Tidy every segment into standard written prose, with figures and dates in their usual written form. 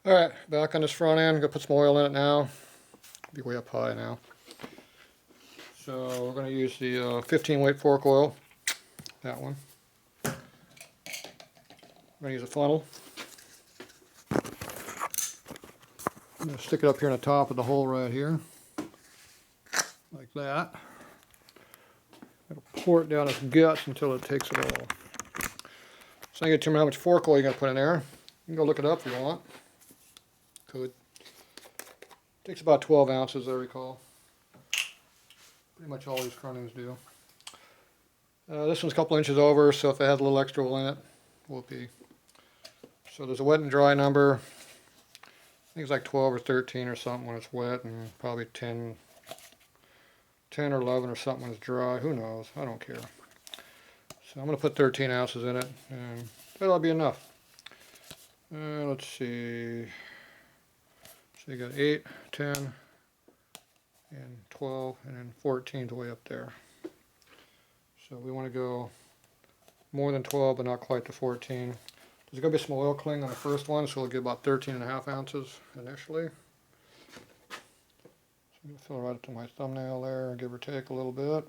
Alright, back on this front end, gonna put some oil in it now. Be way up high now. So we're gonna use the 15 weight fork oil, that one. I'm gonna use a funnel. I'm gonna stick it up here in the top of the hole right here, like that. It'll pour it down its guts until it takes it all. So I get to how much fork oil you're gonna put in there. You can go look it up if you want. Could. Takes about 12 ounces, I recall. Pretty much all these front ends do. This one's a couple inches over, so if it has a little extra oil in it, whoopee. So there's a wet and dry number. I think it's like 12 or 13 or something when it's wet, and probably 10 or 11 or something when it's dry. Who knows? I don't care. So I'm going to put 13 ounces in it, and that'll be enough. Let's see. So you got 8, 10, and 12, and then 14 is way up there. So we want to go more than 12, but not quite to 14. There's going to be some oil cling on the first one, so we'll get about 13.5 ounces initially. So I'm going to fill right up to my thumbnail there, give or take a little bit.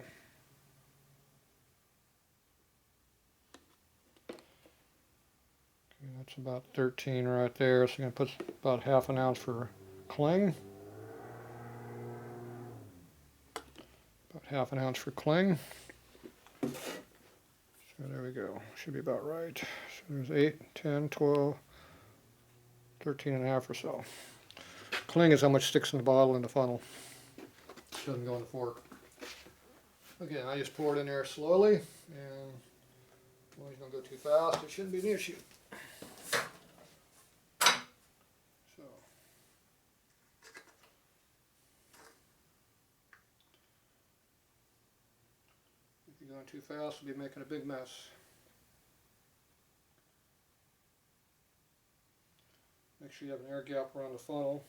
Okay, that's about 13 right there, so I'm going to put about half an ounce for cling. About half an ounce for cling. So there we go, should be about right. So there's 8, 10, 12, 13.5 or so. Cling is how much sticks in the bottle in the funnel. Doesn't go in the fork. Okay, I just pour it in there slowly, and well, he's going to go too fast. It shouldn't be an issue. So, if you're going too fast, you'll be making a big mess. Make sure you have an air gap around the funnel.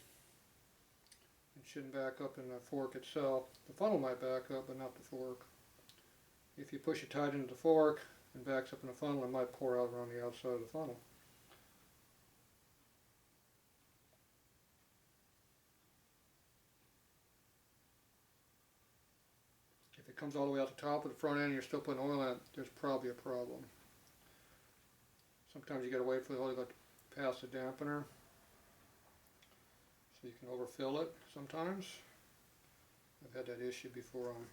It shouldn't back up in the fork itself. The funnel might back up, but not the fork. If you push it tight into the fork and backs up in the funnel, it might pour out around the outside of the funnel. If it comes all the way out the top of the front end and you're still putting oil in it, there's probably a problem. Sometimes you gotta wait for the oil to go past the dampener, so you can overfill it sometimes. I've had that issue before on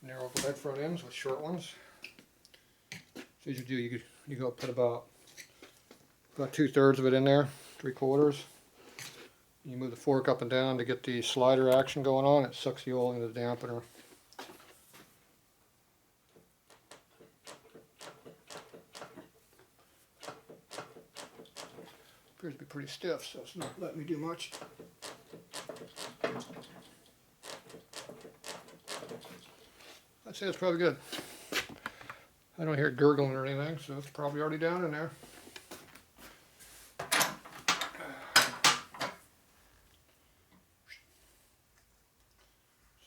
narrow blade front ends with short ones. So as you do, you go put about 2/3 of it in there, 3/4. You move the fork up and down to get the slider action going on. It sucks the oil into the dampener. Appears to be pretty stiff, so it's not letting me do much. I'd say it's probably good. I don't hear it gurgling or anything, so it's probably already down in there.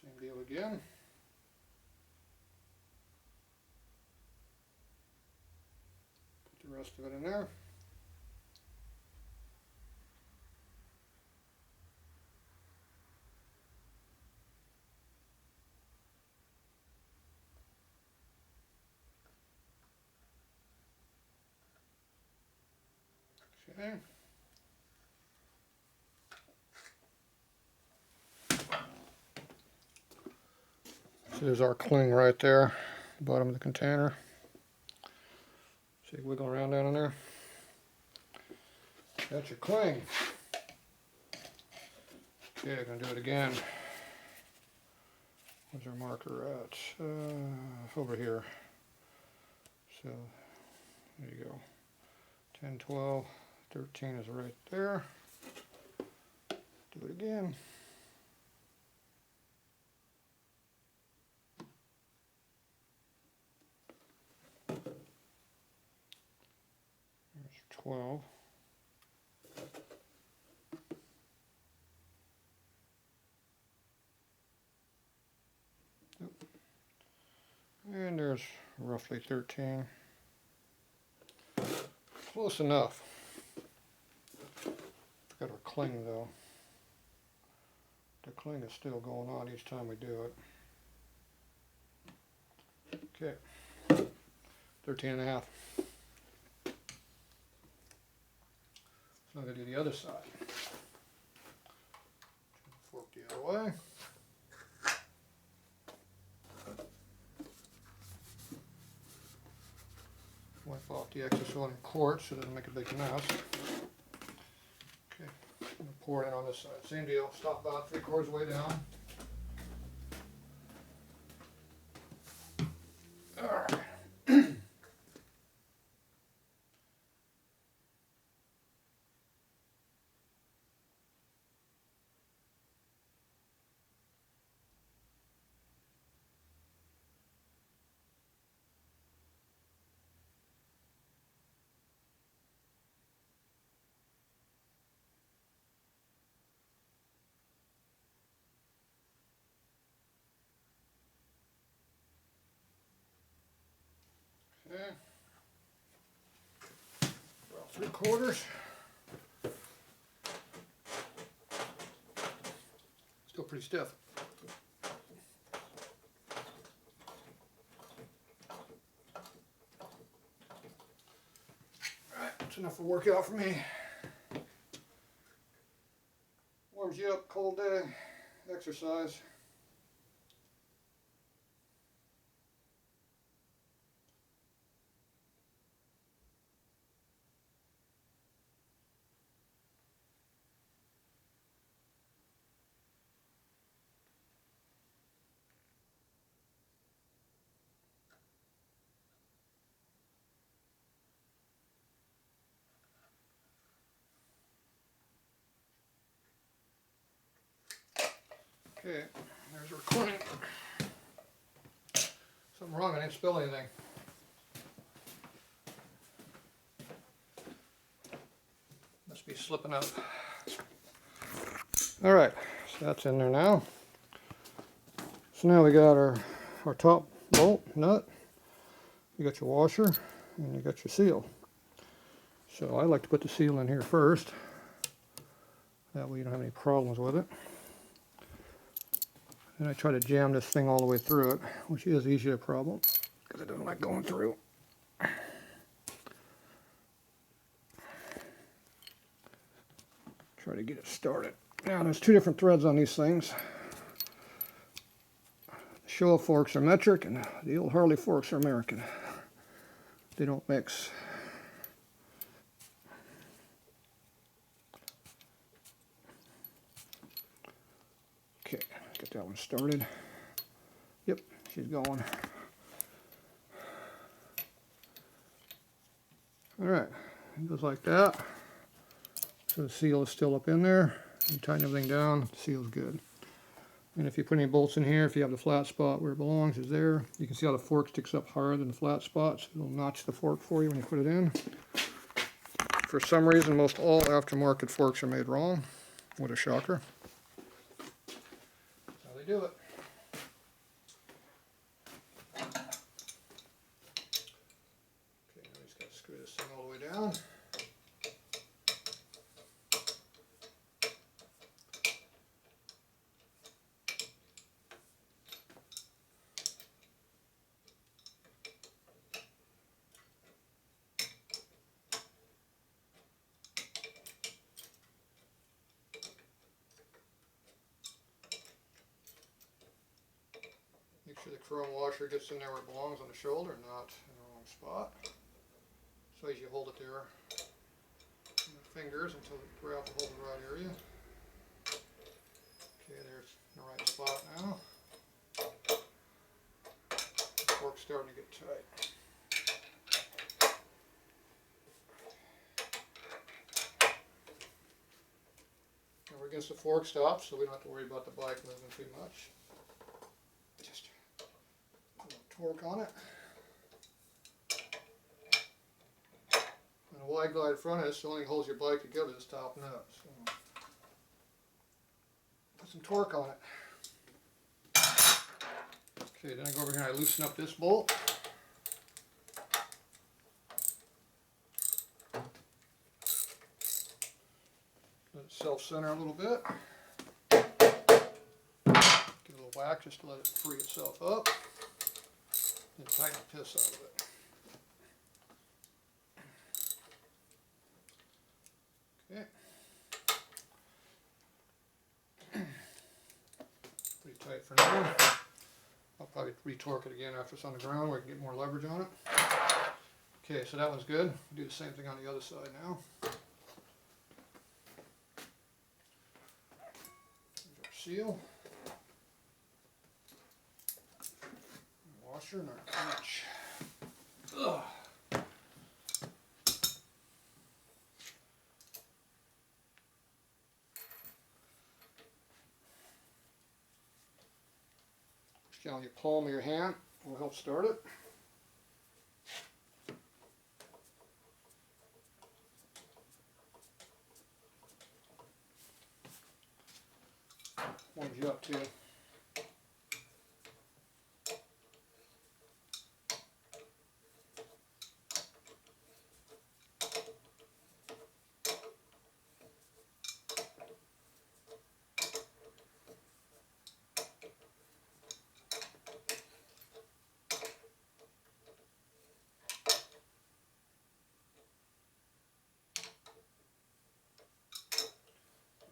Same deal again. Put the rest of it in there. Okay. So there's our cling right there, the bottom of the container. So you wiggle around down in there. That's your cling. Okay, I'm going to do it again. Where's our marker at? Over here. So there you go. 10, 12, 13 is right there. Do it again. There's 12. And there's roughly 13. Close enough. cling though. The cling is still going on each time we do it. Okay, 13.5. So I'm going to do the other side. Fork the other way. Wipe off the excess oil and quartz so it doesn't make a big mess. Okay, I'm going to pour it in on this side. Same deal, stop about 3/4 of the way down. Alright. Okay. About 3/4. Still pretty stiff. Alright, that's enough for workout for me. Warms you up, cold day, exercise. Okay, there's our recording. Something wrong, I didn't spill anything. Must be slipping up. Alright, so that's in there now. So now we got our top bolt nut. You got your washer and you got your seal. So I like to put the seal in here first. That way you don't have any problems with it. And I try to jam this thing all the way through it, which is usually a problem because it doesn't like going through. Try to get it started. Now there's two different threads on these things. The Showa forks are metric and the old Harley forks are American. They don't mix. Okay, get that one started. Yep, she's going. Alright, it goes like that. So the seal is still up in there. You tighten everything down, the seal's good. And if you put any bolts in here, if you have the flat spot where it belongs, is there. You can see how the fork sticks up higher than the flat spots. It'll notch the fork for you when you put it in. For some reason, most all aftermarket forks are made wrong. What a shocker. That's how they do it. Okay, now we just got to screw this thing all the way down. Make sure the chrome washer gets in there where it belongs on the shoulder, not in the wrong spot. So as you hold it there in the fingers until the grab will hold the right area. Okay, there's the right spot now. The fork's starting to get tight. Now we're against the fork stop, so we don't have to worry about the bike moving too much. Just a little torque on it. And a wide glide front is the only thing that holds your bike together, this top nut. So put some torque on it. Okay, then I go over here and I loosen up this bolt. Let it self-center a little bit. Give it a little whack just to let it free itself up. Then tighten the piss out of it. Okay. Pretty tight for now. I'll probably retorque it again after it's on the ground where I can get more leverage on it. Okay, so that one's good. Do the same thing on the other side now. There's our seal. Washer and our wrench. Ugh. Just on your palm of your hand will help start it. Warms you up too. Make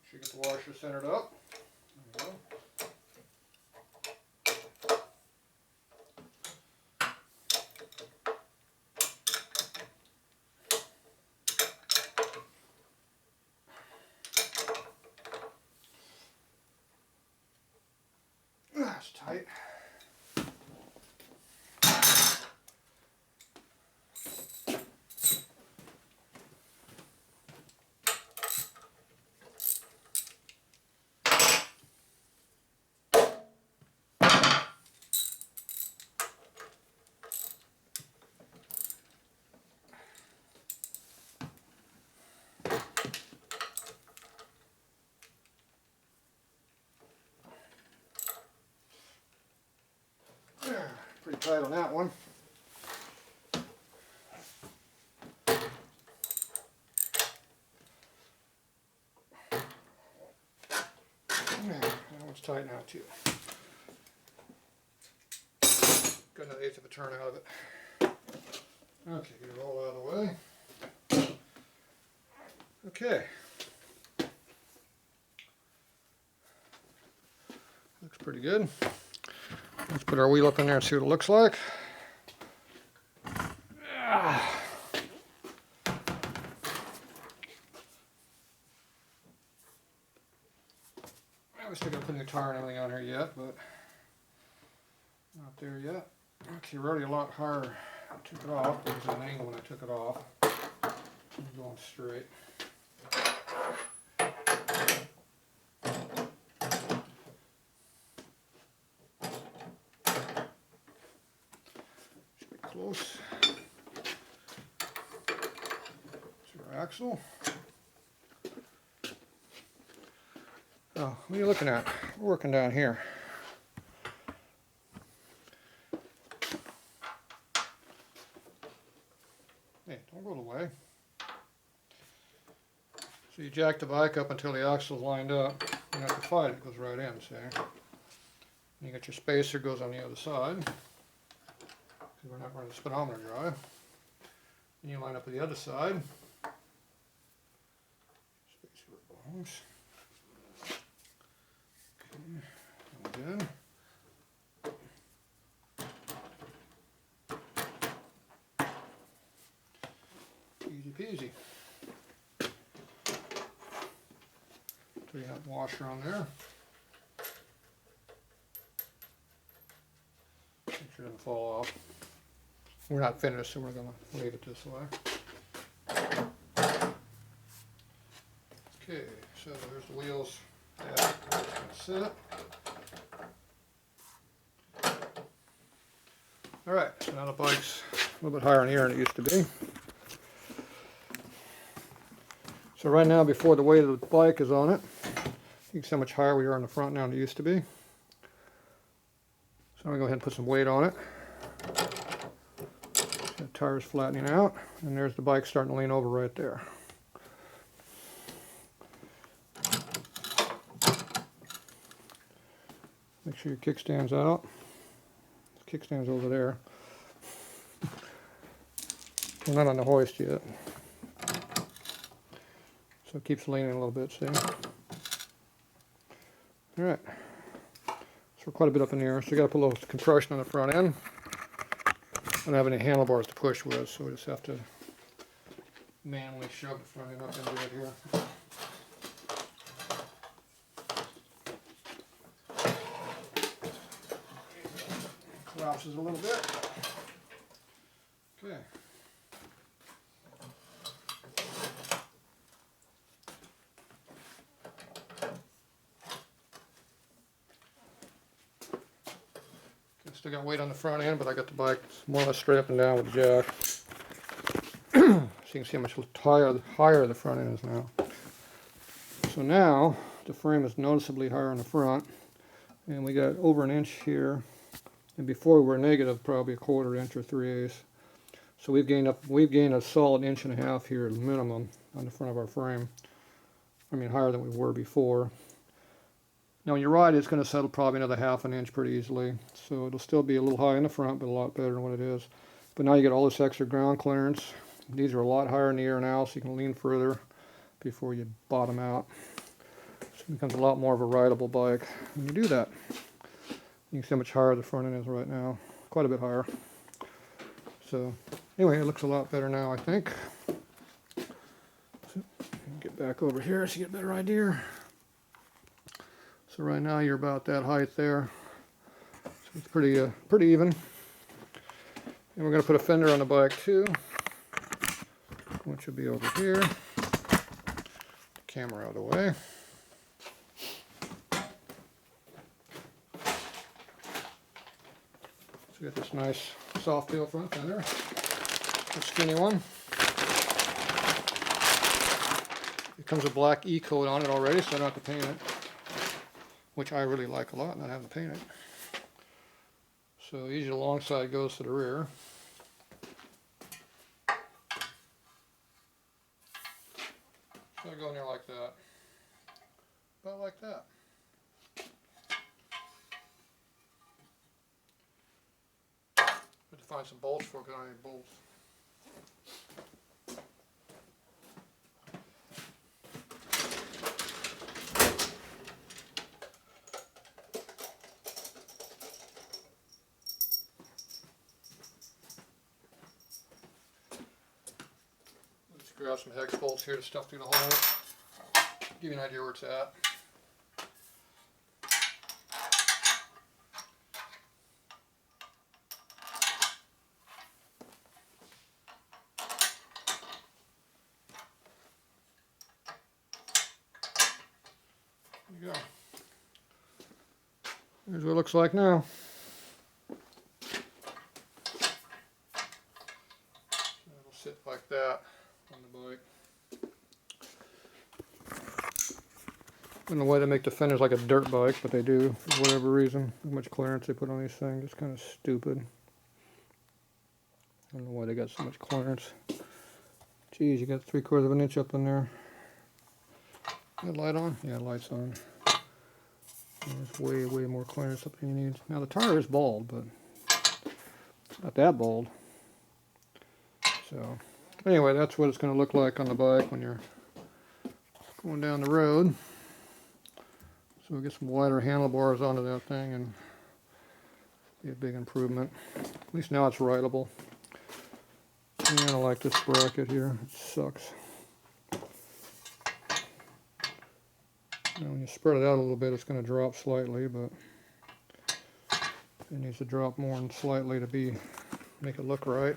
sure you get the washer centered up. There we go. That's tight. Pretty tight on that one. That one's tight now too. Got another eighth of a turn out of it. Okay, get it all out of the way. Okay. Looks pretty good. Let's put our wheel up in there and see what it looks like. I was still going to put a new tire and everything on here yet, but not there yet. Okay, we're already a lot higher. I took it off. There was an angle when I took it off. I'm going straight. Close to our axle. Oh, what are you looking at? We're working down here. Hey, don't go away. So you jack the bike up until the axle's lined up. You don't have to fight it, it goes right in, see? You got your spacer goes on the other side. We're not running the speedometer drive. And you line up with the other side. Space where it belongs. Okay, and again. Easy peasy. So you have the washer on there. Make sure it doesn't fall off. We're not finished, so we're going to leave it this way. Okay, so there's the wheels. Yeah, that's going to sit. Alright, so now the bike's a little bit higher in the air than it used to be. So right now, before the weight of the bike is on it, you can see how much higher we are in the front now than it used to be. So I'm going to go ahead and put some weight on it. The tire's flattening out, and there's the bike starting to lean over right there. Make sure your kickstand's out. The kickstand's over there. We're not on the hoist yet. So it keeps leaning a little bit, see? Alright. So we're quite a bit up in the air, so you gotta put a little compression on the front end. I don't have any handlebars to push with, so we just have to manually shove the front end up into it here. Collapses a little bit. Okay. Still got weight on the front end, but I got the bike more or less straight up and down with the jack. So you can see how much higher the front end is now. So now the frame is noticeably higher in the front, and we got over an inch here, and before we were negative probably a 1/4 inch or 3/8. So we've gained a solid 1.5 inches here minimum on the front of our frame. I mean higher than we were before. Now when you ride it's going to settle probably another 1/2 inch pretty easily. So it'll still be a little high in the front, but a lot better than what it is. But now you get all this extra ground clearance. These are a lot higher in the air now, so you can lean further before you bottom out. So it becomes a lot more of a rideable bike when you do that. You can see how much higher the front end is right now. Quite a bit higher. So anyway, it looks a lot better now, I think. So get back over here so you get a better idea. So right now you're about that height there. So it's pretty even. And we're going to put a fender on the bike too, which will be over here. The camera out of the way. So we got this nice soft tail front fender, a skinny one. It comes with black E-coat on it already, so I don't have to paint it, which I really like a lot, not having to paint it. So usually the long side goes to the rear. So I go in there like that, about like that. Have to find some bolts for it, because I don't have any bolts. Let's grab some hex bolts here to stuff through the hole. Give you an idea where it's at. There you go. Here's what it looks like now. It'll sit like that on the bike. I don't know why they make the fenders like a dirt bike, but they do for whatever reason. How much clearance they put on these things, it's kind of stupid. I don't know why they got so much clearance. Geez, you got 3/4 inch up in there. Is that light on? Yeah, light's on. There's way more clearance up than you need. Now the tire is bald, but it's not that bald. So anyway, that's what it's going to look like on the bike when you're going down the road. So we'll get some wider handlebars onto that thing and be a big improvement. At least now it's rideable. And I like this bracket here. It sucks. Now when you spread it out a little bit, it's going to drop slightly, but it needs to drop more than slightly to make it look right.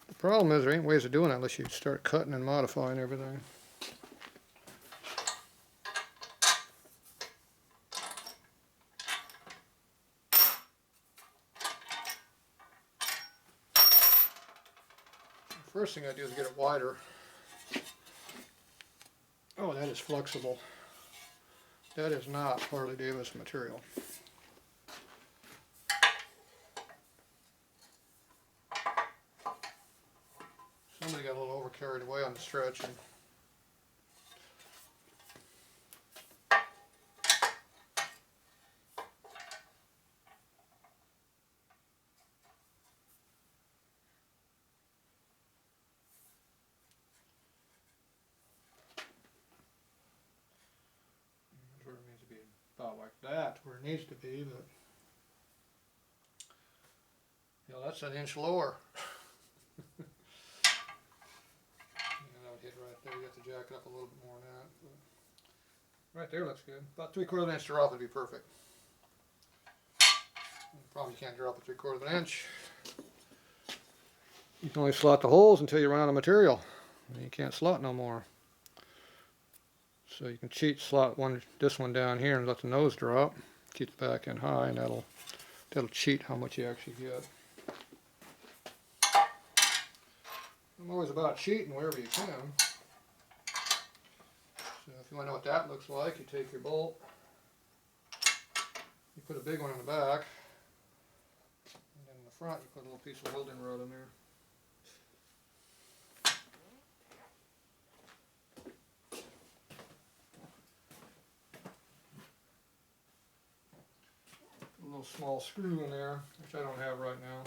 The problem is there ain't ways of doing it unless you start cutting and modifying everything. The first thing I do is get it wider. Oh, that is flexible. That is not Harley Davidson material. Somebody got a little over carried away on the stretching. about like that where it needs to be, but you know, that's an inch lower. Yeah, that would hit right there. You have to jack it up a little bit more than that. But right there looks good. About 3/4 inch drop would be perfect. Probably can't drop a 3/4 inch. You can only slot the holes until you run out of material. You can't slot no more. So you can cheat, slot this one down here and let the nose drop. Keep the back end high, and that'll cheat how much you actually get. I'm always about cheating wherever you can. So if you want to know what that looks like, you take your bolt, you put a big one in the back, and then in the front you put a little piece of welding rod in there. A little small screw in there, which I don't have right now.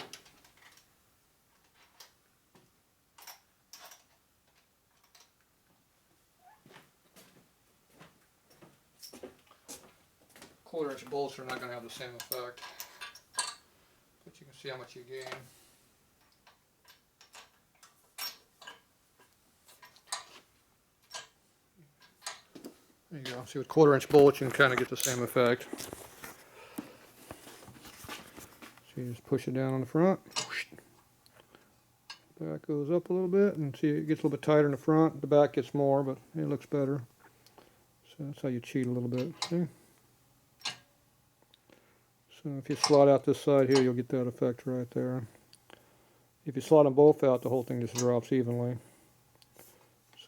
Quarter-inch bolts are not going to have the same effect, but you can see how much you gain. There you go. See, with quarter-inch bolts you can kind of get the same effect. So you just push it down on the front. Back goes up a little bit, and see it gets a little bit tighter in the front. The back gets more, but it looks better. So that's how you cheat a little bit. See? So if you slot out this side here, you'll get that effect right there. If you slot them both out, the whole thing just drops evenly.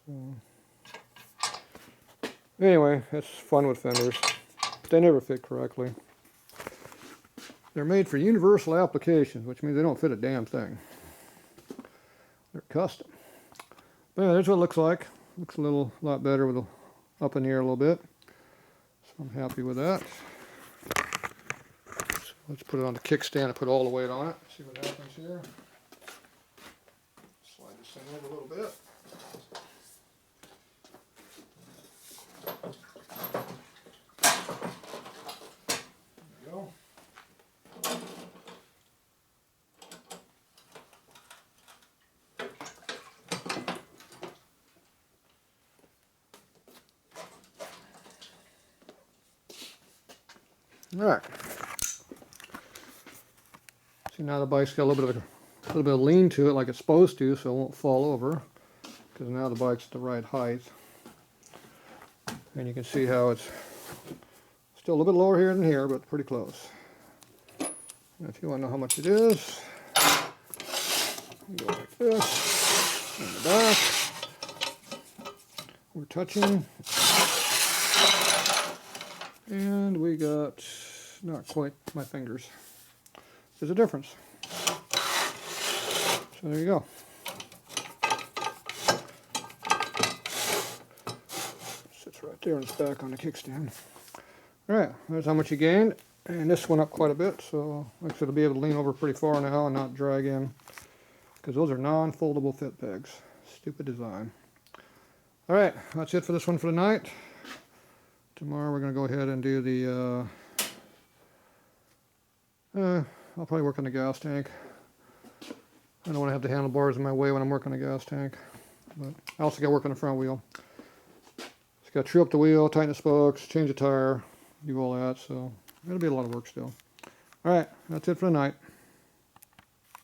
So anyway, that's fun with fenders. They never fit correctly. They're made for universal applications, which means they don't fit a damn thing. They're custom. But yeah, there's what it looks like. Looks a lot better with up in the air a little bit. So I'm happy with that. So let's put it on the kickstand and put all the weight on it. See what happens here. Slide this thing over a little bit. There we go. All right. See, now the bike's got a little bit of lean to it, like it's supposed to, so it won't fall over. Because now the bike's the right height, and you can see how it's still a little bit lower here than here, but pretty close. And if you want to know how much it is, you go like this in the back. We're touching. And we got not quite my fingers. There's a difference. So there you go. Sits right there and it's back on the kickstand. Alright, there's how much you gained. And this went up quite a bit, so like I said, it'll be able to lean over pretty far now and not drag in. Because those are non-foldable fit pegs. Stupid design. Alright, that's it for this one for the night. Tomorrow we're going to go ahead and do the, I'll probably work on the gas tank. I don't want to have the handlebars in my way when I'm working on the gas tank. But I also got to work on the front wheel. Just got to true up the wheel, tighten the spokes, change the tire, do all that. So it'll be a lot of work still. Alright, that's it for the night.